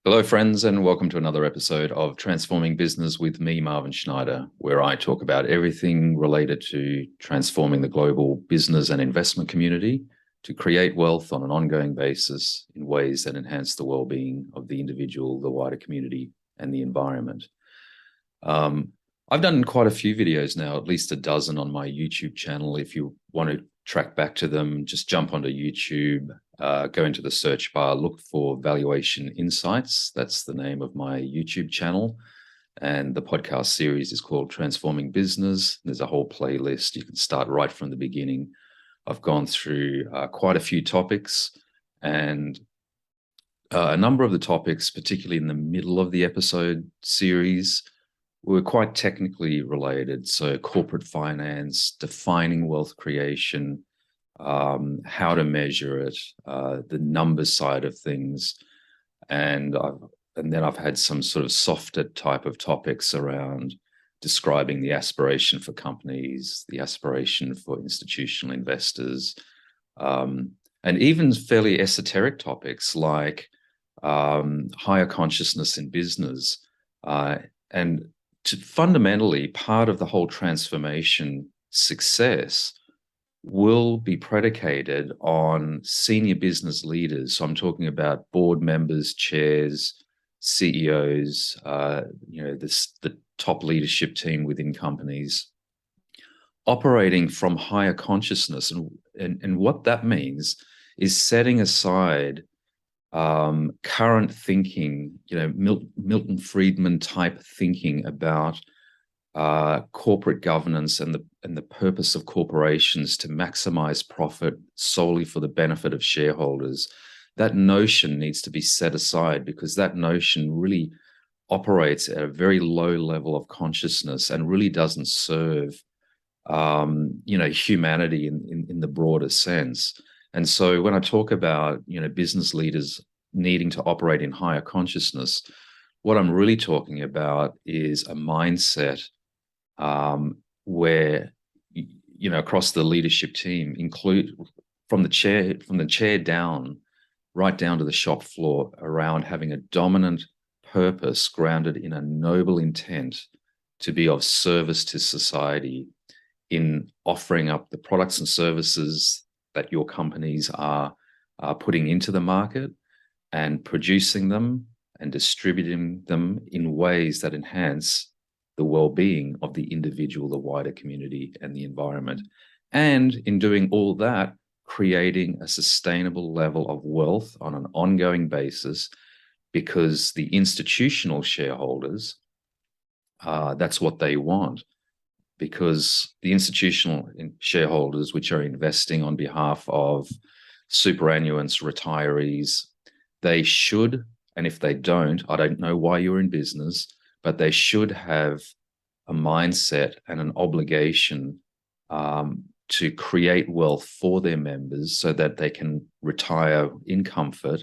Hello, friends, and welcome to another episode of Transforming Business with me, Marvin Schneider, where I talk about everything related to transforming the global business and investment community to create wealth on an ongoing basis in ways that enhance the well-being of the individual, the wider community, and the environment. I've done quite a few videos now, at least a dozen on my YouTube channel. If you want to track back to them, just jump onto YouTube, go into the search bar, look for Valuation Insights. That's the name of my YouTube channel. And the podcast series is called Transforming Business. There's a whole playlist. You can start right from the beginning. I've gone through quite a few topics, and a number of the topics, particularly in the middle of the episode series, were quite technically related. So corporate finance, defining wealth creation, how to measure it, the numbers side of things. And then I've had some sort of softer type of topics around describing the aspiration for companies, the aspiration for institutional investors, and even fairly esoteric topics like higher consciousness in business. And fundamentally, part of the whole transformation success will be predicated on senior business leaders. So I'm talking about board members, chairs, CEOs, the top leadership team within companies, operating from higher consciousness. And what that means is setting aside current thinking, Milton Friedman type thinking about corporate governance and the purpose of corporations to maximize profit solely for the benefit of shareholders. That notion needs to be set aside, because that notion really operates at a very low level of consciousness and really doesn't serve humanity in the broader sense. And so when I talk about business leaders needing to operate in higher consciousness, what I'm really talking about is a mindset where across the leadership team, include from the chair down, right down to the shop floor, around having a dominant purpose grounded in a noble intent to be of service to society, in offering up the products and services that your companies are putting into the market, and producing them and distributing them in ways that enhance the well-being of the individual, the wider community, and the environment. And in doing all that, creating a sustainable level of wealth on an ongoing basis, because the institutional shareholders, that's what they want. Because the institutional shareholders, which are investing on behalf of superannuants, retirees, they should, and if they don't, I don't know why you're in business, but they should have a mindset and an obligation to create wealth for their members so that they can retire in comfort.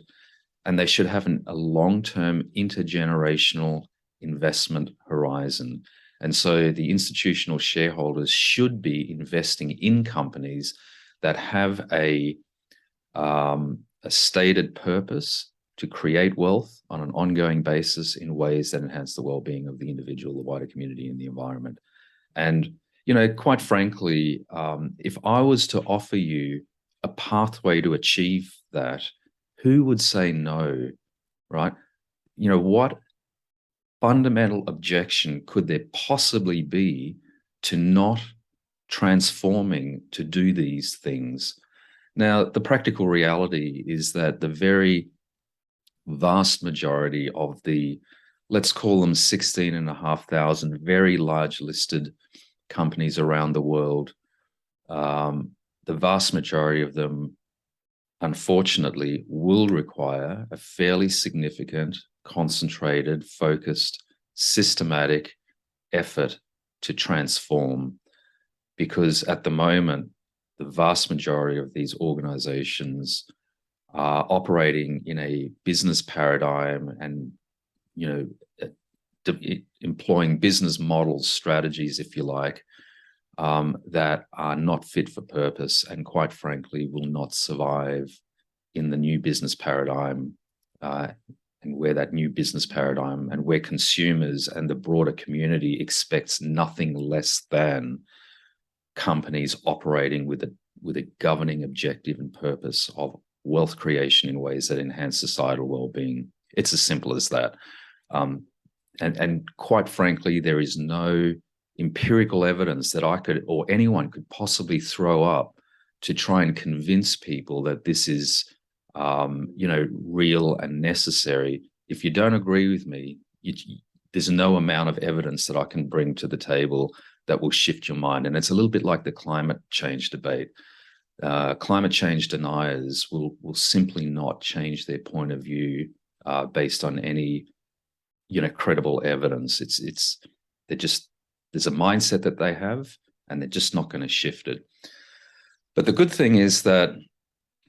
And they should have a long-term intergenerational investment horizon. And so the institutional shareholders should be investing in companies that have a stated purpose to create wealth on an ongoing basis in ways that enhance the well-being of the individual, the wider community, and the environment. And, quite frankly, if I was to offer you a pathway to achieve that, who would say no, right? What fundamental objection could there possibly be to not transforming to do these things? Now, the practical reality is that the very vast majority of the, let's call them 16,500 very large listed companies around the world, the vast majority of them, unfortunately, will require a fairly significant, concentrated, focused, systematic effort to transform. Because at the moment, the vast majority of these organizations are operating in a business paradigm and, employing business models, strategies, if you like, that are not fit for purpose, and quite frankly will not survive in the new business paradigm and where that new business paradigm and where consumers and the broader community expects nothing less than companies operating with a governing objective and purpose of wealth creation in ways that enhance societal well-being. It's as simple as that. And quite frankly, there is no empirical evidence that I could or anyone could possibly throw up to try and convince people that this is, real and necessary. If you don't agree with me, there's no amount of evidence that I can bring to the table that will shift your mind. And it's a little bit like the climate change debate. Climate change deniers will simply not change their point of view based on any, credible evidence. There's a mindset that they have, and they're just not going to shift it. But the good thing is that,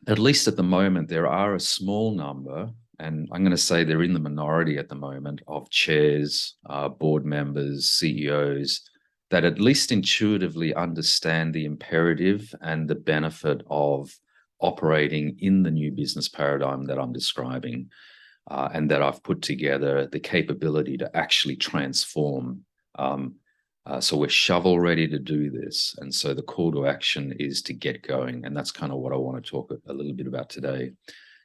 at least at the moment, there are a small number, and I'm going to say they're in the minority at the moment, of chairs, board members, CEOs, that at least intuitively understand the imperative and the benefit of operating in the new business paradigm that I'm describing, and that I've put together the capability to actually transform. So we're shovel ready to do this. And so the call to action is to get going. And that's kind of what I want to talk a little bit about today,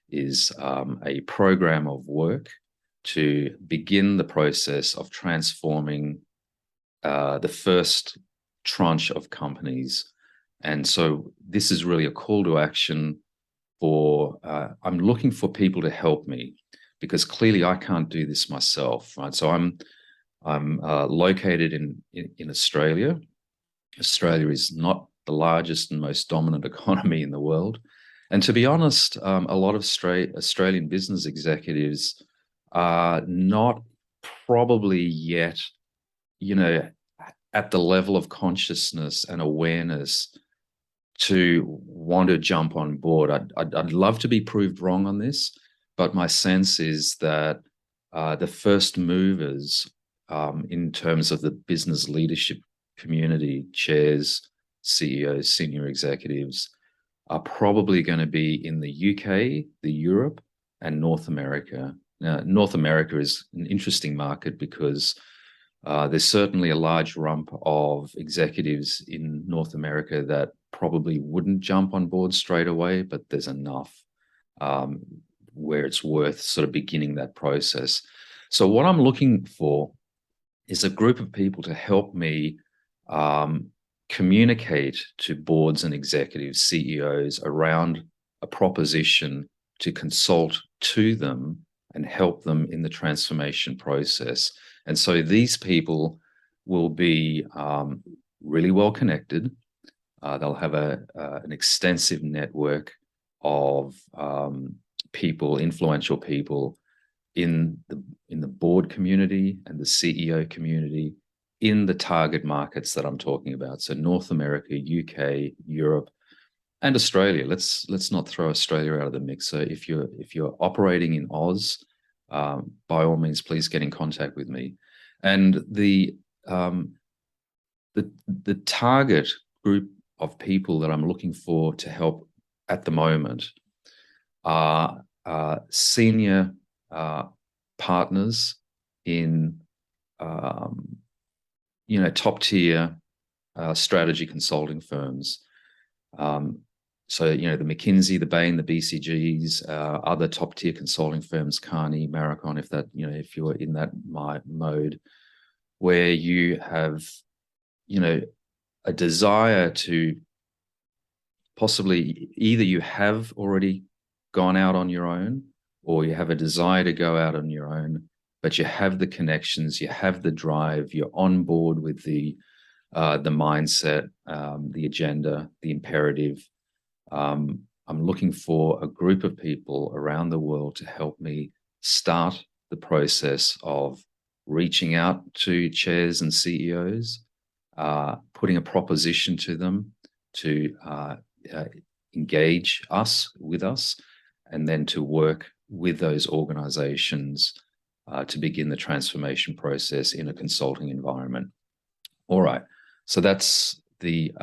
is a program of work to begin the process of transforming the first tranche of companies. And so this is really a call to action for, I'm looking for people to help me, because clearly I can't do this myself, right? So I'm located in Australia. Australia is not the largest and most dominant economy in the world. And to be honest, a lot of Australian business executives are not probably yet, at the level of consciousness and awareness to want to jump on board. I'd love to be proved wrong on this, but my sense is that the first movers in terms of the business leadership community, chairs, CEOs, senior executives, are probably going to be in the UK, the Europe, and North America. Now, North America is an interesting market because there's certainly a large rump of executives in North America that probably wouldn't jump on board straight away, but there's enough where it's worth sort of beginning that process. So what I'm looking for is a group of people to help me communicate to boards and executives, CEOs, around a proposition to consult to them and help them in the transformation process. And so these people will be really well connected. They'll have an extensive network of people, influential people in the board community and the CEO community in the target markets that I'm talking about. So North America, UK, Europe, and Australia. Let's not throw Australia out of the mix. So if you're operating in Oz, by all means, please get in contact with me. And the target group of people that I'm looking for to help at the moment are senior partners in top tier strategy consulting firms. So the McKinsey, the Bain, the BCGs, other top tier consulting firms, Carney, Maricon, if you're in that mode, where you have a desire to possibly either you have already gone out on your own, or you have a desire to go out on your own, but you have the connections, you have the drive, you're on board with the mindset, the agenda, the imperative. I'm looking for a group of people around the world to help me start the process of reaching out to chairs and CEOs, putting a proposition to them to engage with us, and then to work with those organizations to begin the transformation process in a consulting environment. All right, so that's the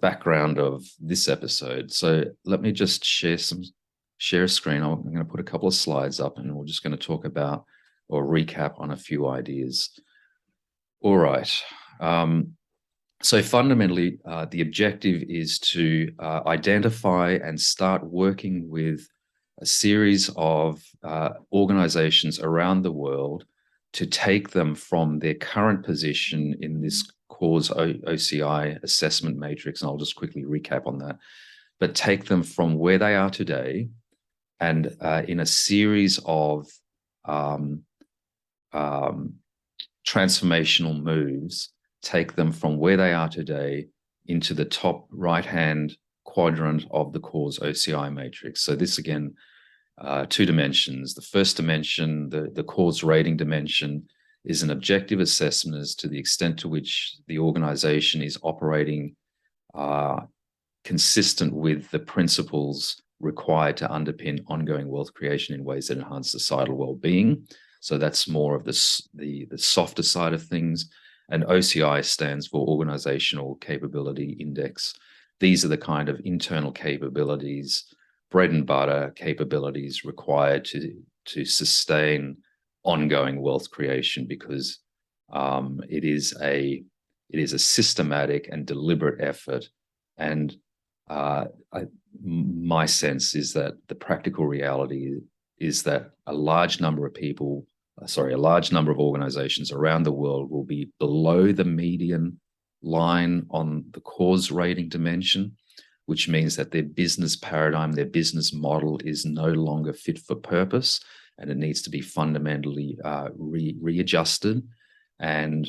background of this episode. So let me just share some share a screen. I'm going to put a couple of slides up, and we're just going to talk about or recap on a few ideas. All right. So fundamentally, the objective is to identify and start working with a series of organizations around the world to take them from their current position in this cause OCI assessment matrix. And I'll just quickly recap on that, but take them from where they are today and in a series of transformational moves, take them from where they are today into the top right-hand quadrant of the cause OCI matrix. So this, again, two dimensions. The first dimension, the cause rating dimension, is an objective assessment as to the extent to which the organization is operating consistent with the principles required to underpin ongoing wealth creation in ways that enhance societal well-being. So that's more of the softer side of things. And OCI stands for Organizational Capability Index. These are the kind of internal capabilities, bread and butter capabilities required to sustain ongoing wealth creation, because it is a systematic and deliberate effort. And my sense is that the practical reality is that a large number of organizations around the world will be below the median line on the cause rating dimension, which means that their business paradigm, their business model is no longer fit for purpose, and it needs to be fundamentally readjusted. And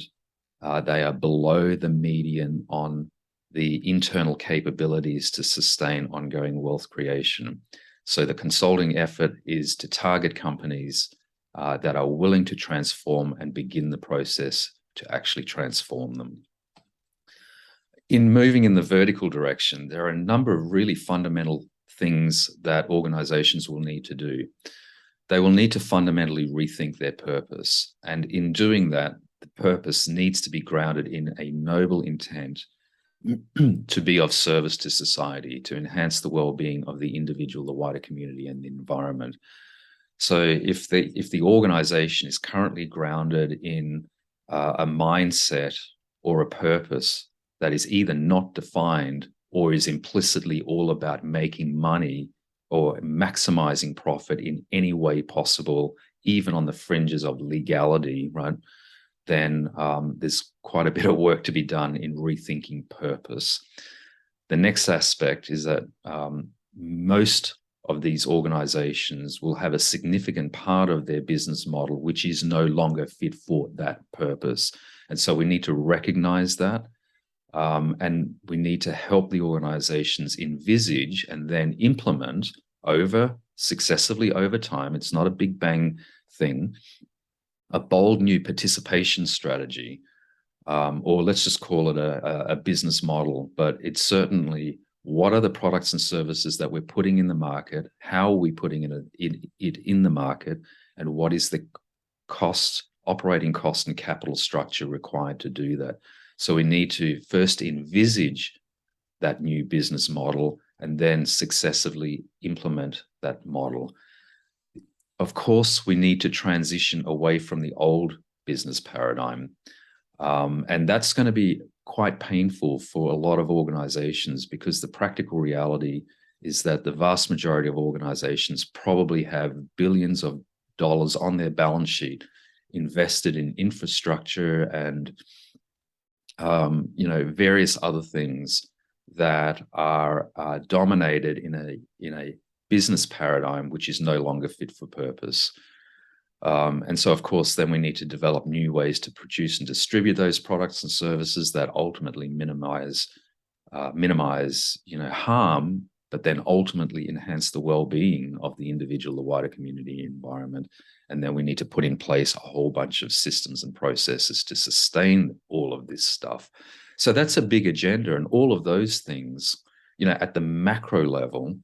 they are below the median on the internal capabilities to sustain ongoing wealth creation. So the consulting effort is to target companies that are willing to transform and begin the process to actually transform them. In moving in the vertical direction, there are a number of really fundamental things that organizations will need to do. They will need to fundamentally rethink their purpose. And in doing that, the purpose needs to be grounded in a noble intent to be of service to society, to enhance the well-being of the individual, the wider community, and the environment. So if the organization is currently grounded in a mindset or a purpose that is either not defined or is implicitly all about making money or maximizing profit in any way possible, even on the fringes of legality, right, then there's quite a bit of work to be done in rethinking purpose. The next aspect is that most of these organizations will have a significant part of their business model which is no longer fit for that purpose. And so we need to recognize that, and we need to help the organizations envisage and then implement successively over time. It's not a big bang thing. A bold new participation strategy, or let's just call it a business model, but it's certainly what are the products and services that we're putting in the market, how are we putting it in the market, and what is the operating cost and capital structure required to do that. So we need to first envisage that new business model and then successively implement that model. Of course, we need to transition away from the old business paradigm. And that's going to be quite painful for a lot of organizations, because the practical reality is that the vast majority of organizations probably have billions of dollars on their balance sheet invested in infrastructure and various other things that are dominated in a business paradigm which is no longer fit for purpose. And so, of course, then we need to develop new ways to produce and distribute those products and services that ultimately minimize harm, but then ultimately enhance the well-being of the individual, the wider community environment. And then we need to put in place a whole bunch of systems and processes to sustain all of this stuff. So that's a big agenda, and all of those things, at the macro level,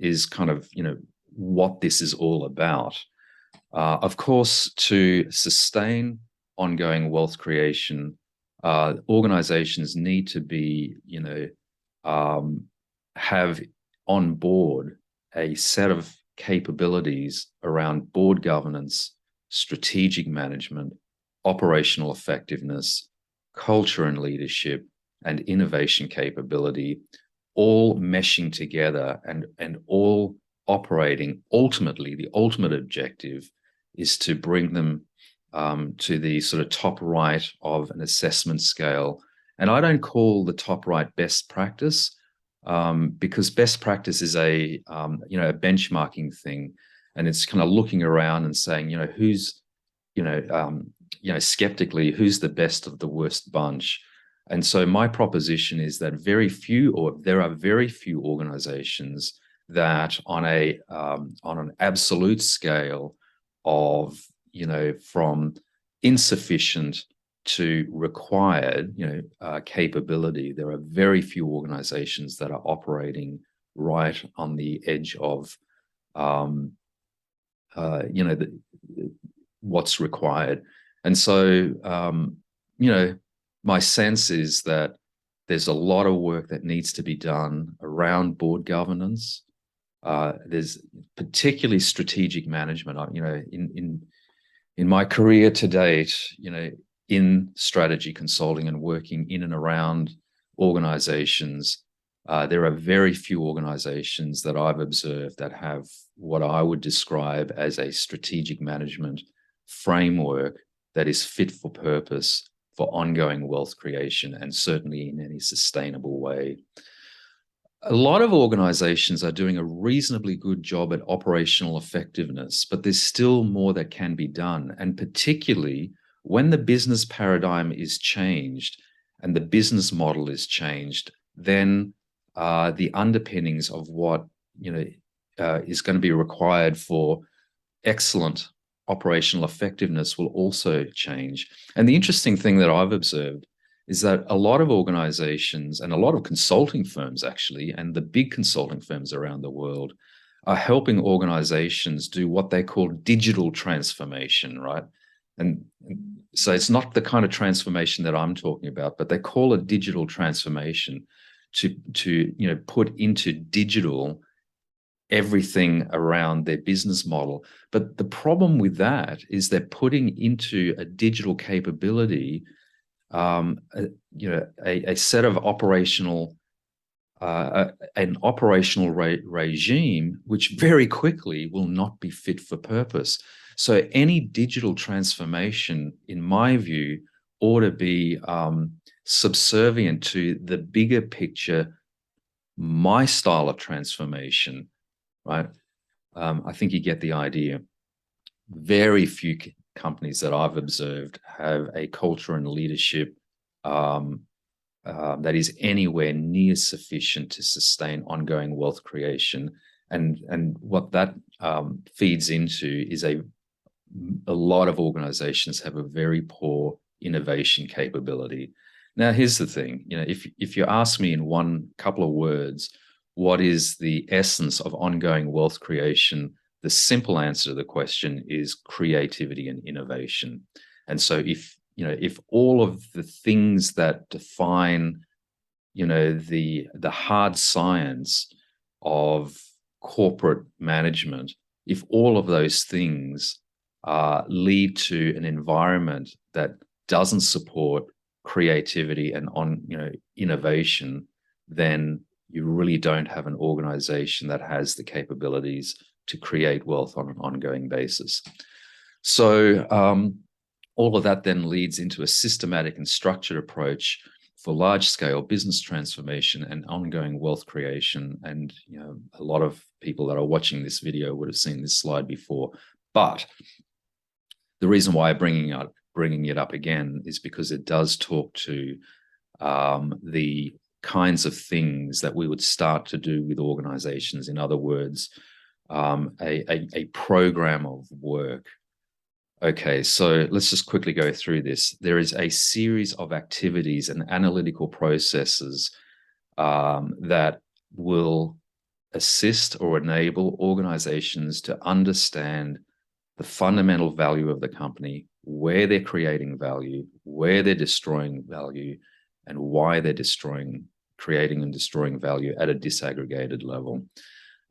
is kind of, what this is all about. Of course, to sustain ongoing wealth creation, organizations need to be, have on board a set of capabilities around board governance, strategic management, operational effectiveness, culture and leadership, and innovation capability, all meshing together and all operating. Ultimately, the ultimate objective is to bring them to the sort of top right of an assessment scale. And I don't call the top right best practice, because best practice is a a benchmarking thing, and it's kind of looking around and saying, who's skeptically, who's the best of the worst bunch. And so my proposition is that there are very few organizations that on an absolute scale of, from insufficient to required, capability, there are very few organizations that are operating right on the edge of, what's required. And so, my sense is that there's a lot of work that needs to be done around board governance. There's particularly strategic management. In my career to date, in strategy consulting and working in and around organizations, there are very few organizations that I've observed that have what I would describe as a strategic management framework that is fit for purpose for ongoing wealth creation, and certainly in any sustainable way. A lot of organizations are doing a reasonably good job at operational effectiveness, but there's still more that can be done. And particularly when the business paradigm is changed and the business model is changed, then the underpinnings of what is going to be required for excellent operational effectiveness will also change. And the interesting thing that I've observed is that a lot of organizations and a lot of consulting firms, actually, and the big consulting firms around the world, are helping organizations do what they call digital transformation, right? And so it's not the kind of transformation that I'm talking about, but they call it digital transformation to put into digital everything around their business model. But the problem with that is they're putting into a digital capability a set of operational regime which very quickly will not be fit for purpose. So any digital transformation, in my view, ought to be subservient to the bigger picture, my style of transformation, right? I think you get the idea. Very few companies that I've observed have a culture and leadership that is anywhere near sufficient to sustain ongoing wealth creation. And what that feeds into is a lot of organizations have a very poor innovation capability. Now, here's the thing, if you ask me in one couple of words, what is the essence of ongoing wealth creation? The simple answer to the question is creativity and innovation. And so if all of the things that define, the hard science of corporate management, if all of those things lead to an environment that doesn't support creativity and innovation, then you really don't have an organization that has the capabilities to create wealth on an ongoing basis. So all of that then leads into a systematic and structured approach for large-scale business transformation and ongoing wealth creation. And a lot of people that are watching this video would have seen this slide before. But the reason why I'm bringing it up again is because it does talk to the kinds of things that we would start to do with organizations. In other words, a program of work. Okay, so let's just quickly go through this. There is a series of activities and analytical processes that will assist or enable organizations to understand the fundamental value of the company, where they're creating value, where they're destroying value, and why they're creating and destroying value at a disaggregated level.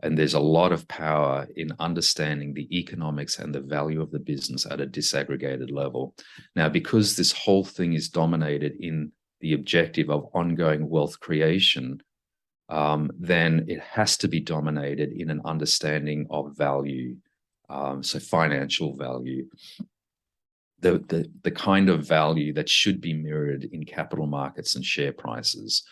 And there's a lot of power in understanding the economics and the value of the business at a disaggregated level. Now, because this whole thing is dominated in the objective of ongoing wealth creation, then it has to be dominated in an understanding of value, so financial value, the kind of value that should be mirrored in capital markets and share prices.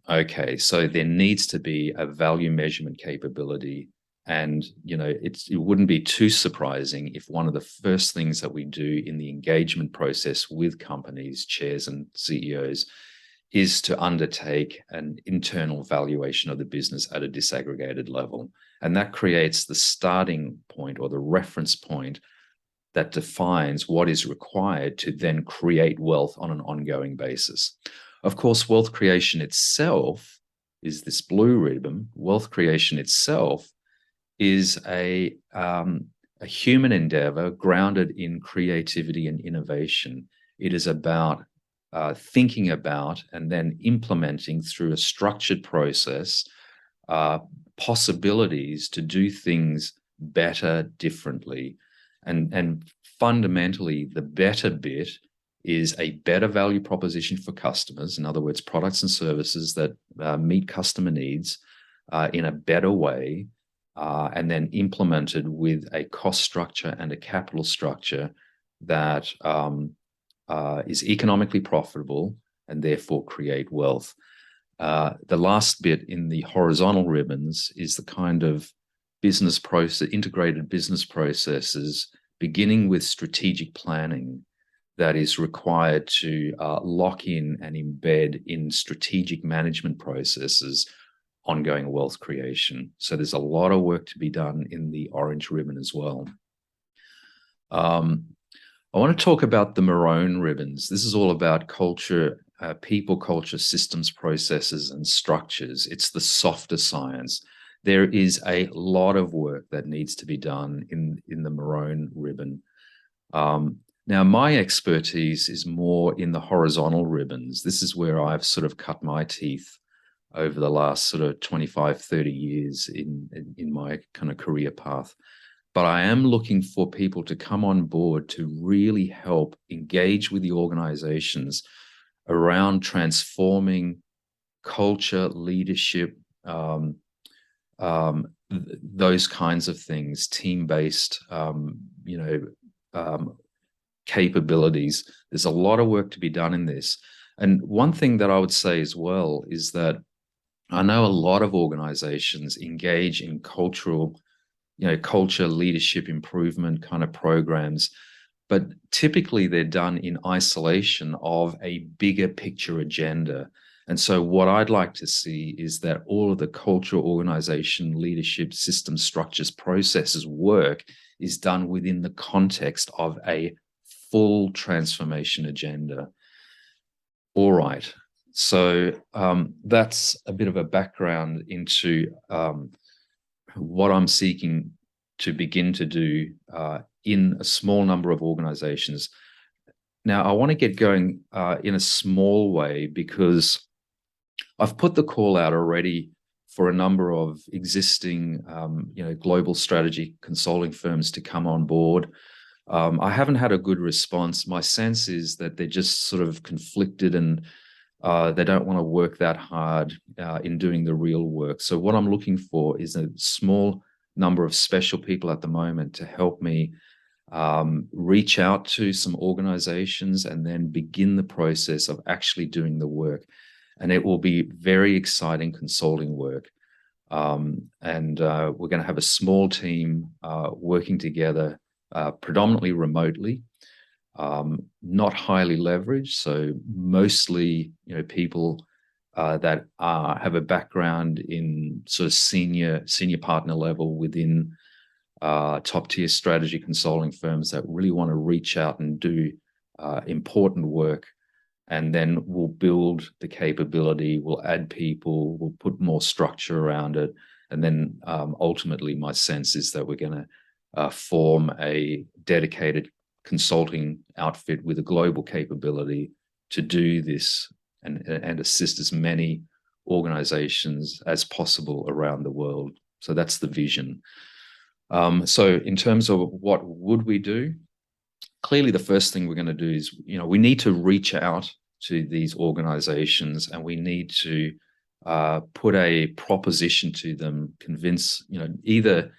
Okay, so there needs to be a value measurement capability. And, it wouldn't be too surprising if one of the first things that we do in the engagement process with companies, chairs and CEOs, is to undertake an internal valuation of the business at a disaggregated level. And that creates the starting point or the reference point that defines what is required to then create wealth on an ongoing basis. Of course, wealth creation itself is this blue ribbon. Wealth creation itself is a human endeavor grounded in creativity and innovation. It is about thinking about and then implementing through a structured process possibilities to do things better, differently. And fundamentally, the better bit is a better value proposition for customers. In other words, products and services that meet customer needs in a better way, and then implemented with a cost structure and a capital structure that is economically profitable and therefore create wealth. The last bit in the horizontal ribbons is the kind of business process, integrated business processes, beginning with strategic planning that is required to lock in and embed in strategic management processes ongoing wealth creation. So there's a lot of work to be done in the orange ribbon as well. I want to talk about the maroon ribbons. This is all about culture, people, culture, systems, processes, and structures. It's the softer science. There is a lot of work that needs to be done in the maroon ribbon. Now, my expertise is more in the horizontal ribbons. This is where I've sort of cut my teeth over the last sort of 25, 30 years in my kind of career path. But I am looking for people to come on board to really help engage with the organizations around transforming culture, leadership, those kinds of things, team-based, capabilities. There's a lot of work to be done in this. And one thing that I would say as well is that I know a lot of organizations engage in culture, leadership improvement kind of programs, but typically they're done in isolation of a bigger picture agenda. And so what I'd like to see is that all of the culture, organization, leadership, system, structures, processes, work is done within the context of a full transformation agenda. All right. So that's a bit of a background into what I'm seeking to begin to do in a small number of organizations. Now, I want to get going in a small way because I've put the call out already for a number of existing, global strategy consulting firms to come on board. I haven't had a good response. My sense is that they're just sort of conflicted and they don't want to work that hard in doing the real work. So what I'm looking for is a small number of special people at the moment to help me reach out to some organizations and then begin the process of actually doing the work. And it will be very exciting consulting work. And we're going to have a small team working together, predominantly remotely, not highly leveraged. So mostly, people that have a background in sort of senior partner level within top tier strategy consulting firms that really want to reach out and do important work. And then we'll build the capability, we'll add people, we'll put more structure around it. And then ultimately, my sense is that we're going to form a dedicated consulting outfit with a global capability to do this and assist as many organizations as possible around the world. So that's the vision. So in terms of what would we do, clearly the first thing we're going to do is, we need to reach out to these organizations, and we need to put a proposition to them, convince, either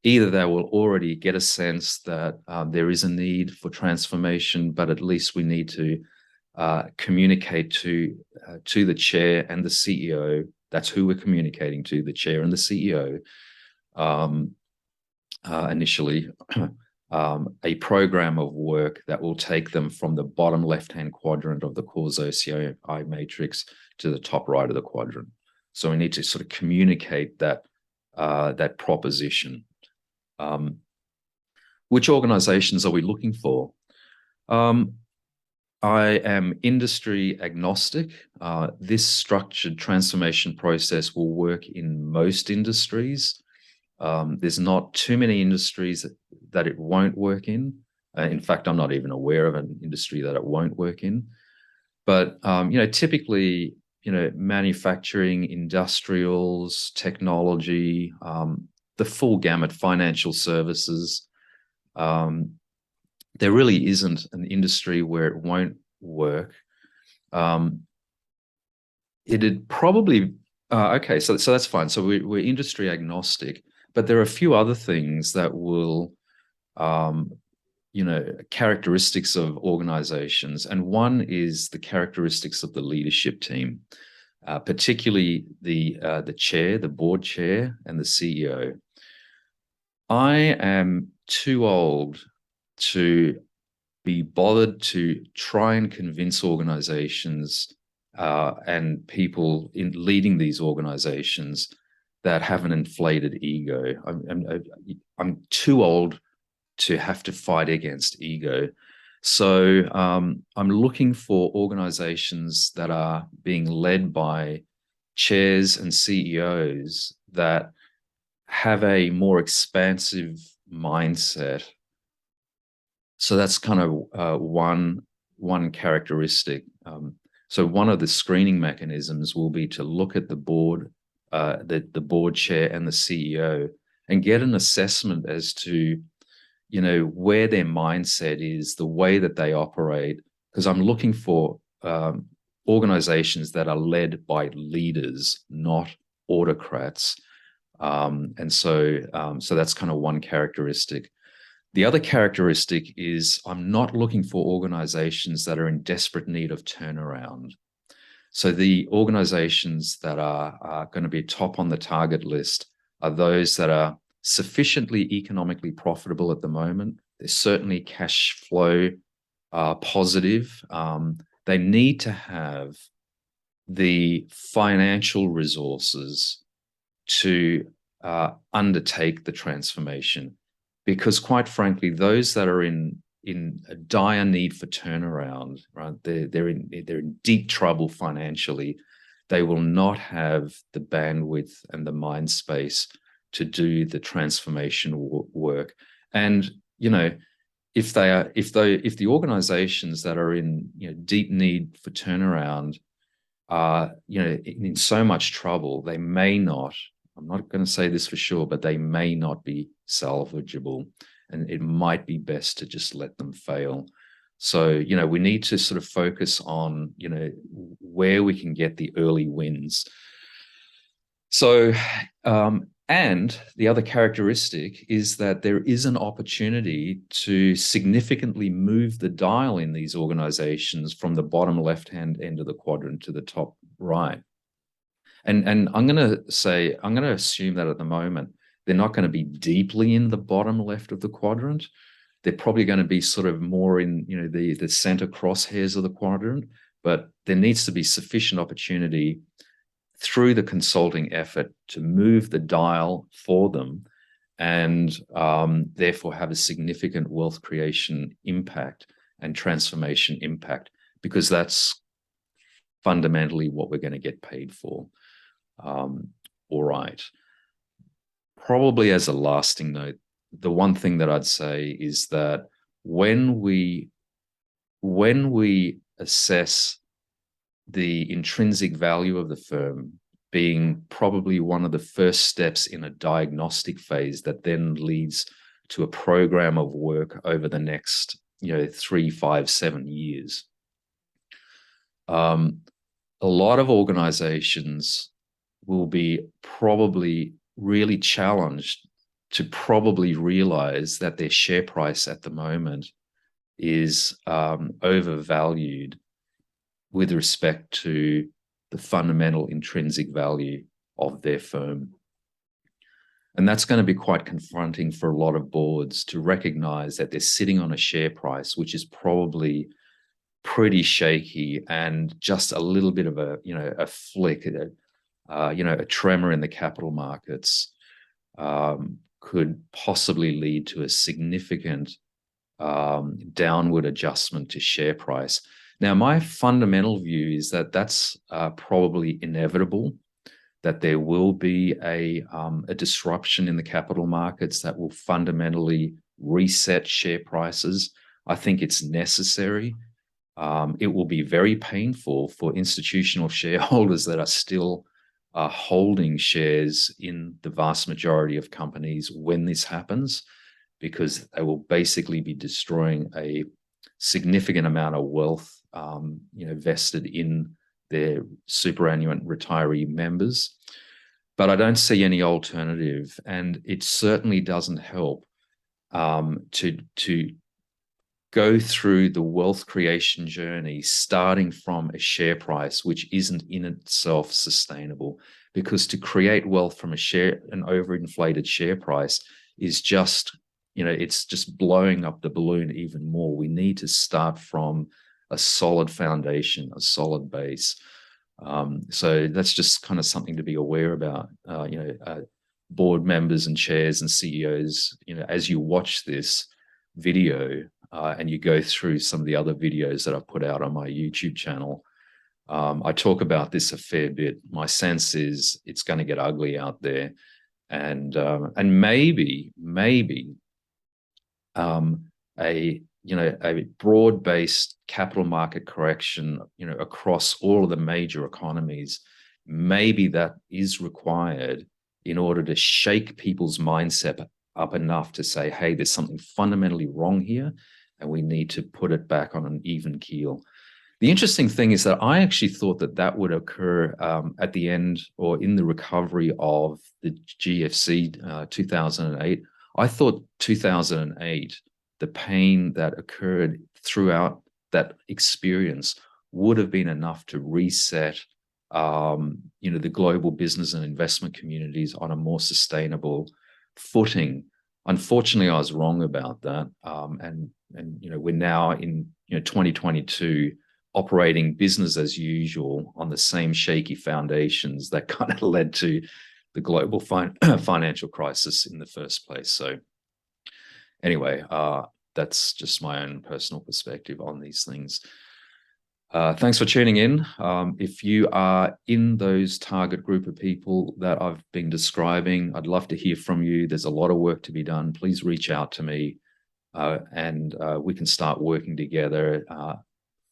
they will already get a sense that there is a need for transformation, but at least we need to communicate to the chair and the CEO. That's who we're communicating to, the chair and the CEO, initially, a program of work that will take them from the bottom left-hand quadrant of the cause-OCI matrix to the top right of the quadrant. So we need to sort of communicate that proposition. Which organizations are we looking for? I am industry agnostic. This structured transformation process will work in most industries. There's not too many industries that it won't work in. In fact, I'm not even aware of an industry that it won't work in. But typically, manufacturing, industrials, technology, the full gamut, financial services. There really isn't an industry where it won't work. It'd probably okay. So that's fine. So we're industry agnostic. But there are a few other things that will, characteristics of organizations. And one is the characteristics of the leadership team, particularly the chair, the board chair, and the CEO. I am too old to be bothered to try and convince organizations and people in leading these organizations that have an inflated ego. I'm too old to have to fight against ego. So I'm looking for organizations that are being led by chairs and CEOs that have a more expansive mindset. So that's kind of one characteristic. So one of the screening mechanisms will be to look at the board, the board chair and the CEO, and get an assessment as to, where their mindset is, the way that they operate. Because I'm looking for organizations that are led by leaders, not autocrats. And so that's kind of one characteristic. The other characteristic is I'm not looking for organizations that are in desperate need of turnaround. So the organizations that are going to be top on the target list are those that are sufficiently economically profitable at the moment. They're certainly cash flow positive. They need to have the financial resources to undertake the transformation. Because quite frankly, those that are in a dire need for turnaround, right? They're in deep trouble financially. They will not have the bandwidth and the mind space to do the transformation work. And if the organizations that are in deep need for turnaround are in so much trouble, they may not. I'm not going to say this for sure, but they may not be salvageable, and it might be best to just let them fail. So, we need to sort of focus on, where we can get the early wins. So, and the other characteristic is that there is an opportunity to significantly move the dial in these organizations from the bottom left-hand end of the quadrant to the top right. And I'm going to assume that at the moment, they're not going to be deeply in the bottom left of the quadrant. They're probably going to be sort of more in, the center crosshairs of the quadrant, but there needs to be sufficient opportunity through the consulting effort to move the dial for them and therefore have a significant wealth creation impact and transformation impact, because that's fundamentally what we're going to get paid for. All right. Probably as a lasting note, the one thing that I'd say is that when we assess the intrinsic value of the firm, being probably one of the first steps in a diagnostic phase that then leads to a program of work over the next 3, 5, 7 years. A lot of organizations will be probably really challenged to probably realize that their share price at the moment is overvalued with respect to the fundamental intrinsic value of their firm. And that's going to be quite confronting for a lot of boards to recognize that they're sitting on a share price which is probably pretty shaky, and just a little bit of a flick, a tremor in the capital markets could possibly lead to a significant downward adjustment to share price. Now, my fundamental view is that that's probably inevitable, that there will be a disruption in the capital markets that will fundamentally reset share prices. I think it's necessary. It will be very painful for institutional shareholders that are still holding shares in the vast majority of companies when this happens, because they will basically be destroying a significant amount of wealth vested in their superannuant retiree members. But I don't see any alternative, and it certainly doesn't help to go through the wealth creation journey starting from a share price which isn't in itself sustainable, because to create wealth from an overinflated share price is just, it's just blowing up the balloon even more. We need to start from a solid foundation, a solid base. So that's just kind of something to be aware about, board members and chairs and CEOs, as you watch this video and you go through some of the other videos that I've put out on my YouTube channel. I talk about this a fair bit. My sense is it's going to get ugly out there, and maybe a broad-based capital market correction, across all of the major economies, maybe that is required in order to shake people's mindset up enough to say, hey, there's something fundamentally wrong here, and we need to put it back on an even keel. The interesting thing is that I actually thought that that would occur at the end, or in the recovery of the GFC 2008. I thought 2008, the pain that occurred throughout that experience would have been enough to reset the global business and investment communities on a more sustainable footing. Unfortunately, I was wrong about that. And we're now in 2022 operating business as usual on the same shaky foundations that kind of led to the global financial crisis in the first place. So anyway, that's just my own personal perspective on these things. Thanks for tuning in. If you are in those target group of people that I've been describing, I'd love to hear from you. There's a lot of work to be done. Please reach out to me, and we can start working together,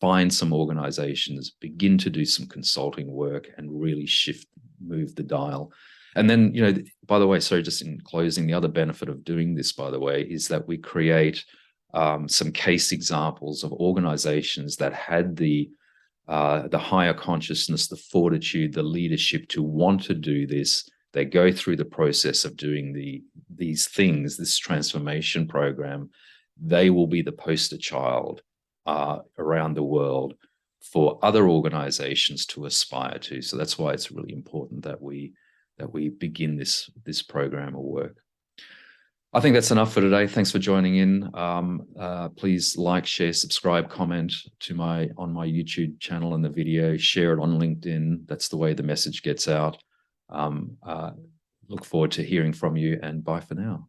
find some organizations, begin to do some consulting work, and really move the dial. And then, by the way, sorry, just in closing, the other benefit of doing this, by the way, is that we create some case examples of organizations that had the higher consciousness, the fortitude, the leadership to want to do this. They go through the process of doing these things, this transformation program. They will be the poster child around the world for other organizations to aspire to. So that's why it's really important that we begin this program of work. I think that's enough for today. Thanks for joining in. Please like, share, subscribe, comment on my YouTube channel and the video. Share it on LinkedIn. That's the way the message gets out. Look forward to hearing from you, and bye for now.